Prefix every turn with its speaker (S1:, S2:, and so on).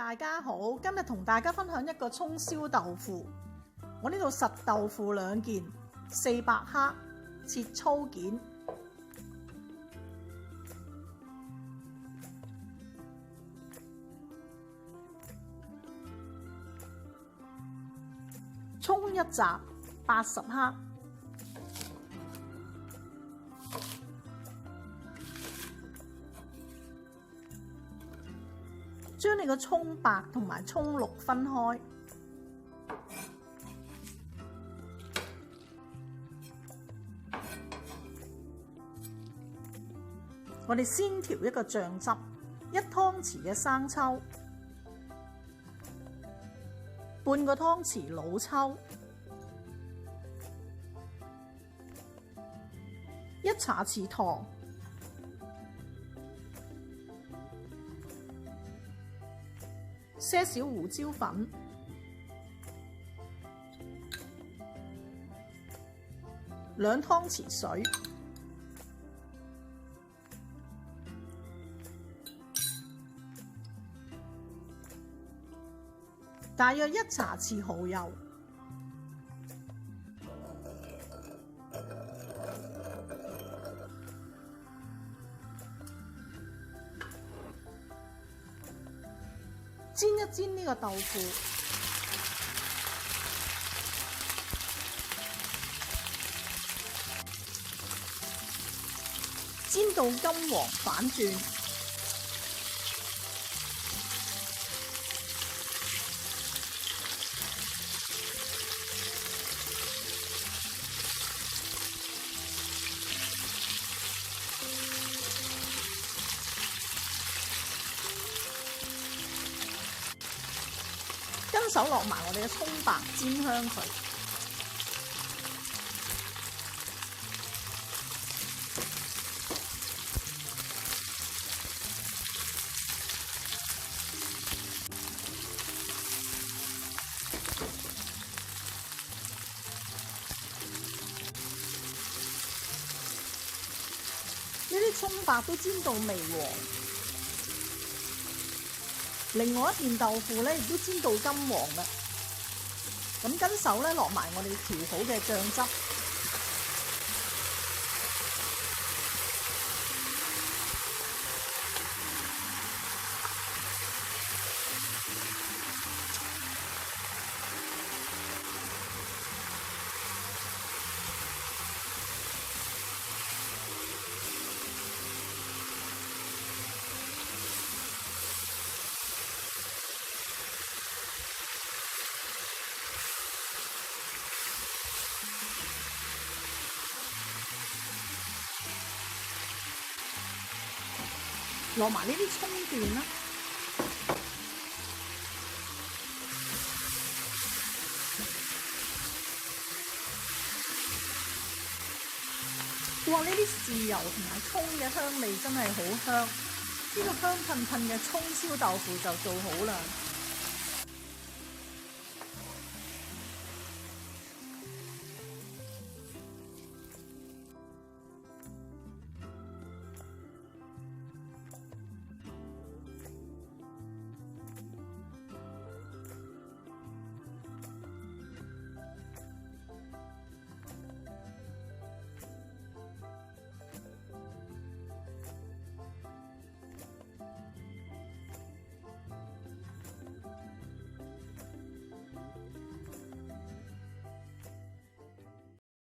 S1: 大家好，今日同大家分享一個葱燒豆腐。我呢度實豆腐2件，400克，切粗件。葱1紮，80克。將你個葱白同埋葱綠分開，我哋先調一個醬汁，1湯匙嘅生抽，半個湯匙老抽，1茶匙糖。些少胡椒粉，兩湯匙水，大約1茶匙蠔油，煎一煎呢個豆腐，煎到金黃反轉，跟手落埋我哋嘅葱白，煎香佢。呢啲葱白都煎到微黃。另外一件豆腐咧，亦都煎到金黃啦。咁跟手咧，落埋我哋調好嘅醬汁，落埋呢啲葱段啦，哇！呢啲豉油同埋葱嘅香味真係好香，呢個香噴噴嘅葱燒豆腐就做好啦。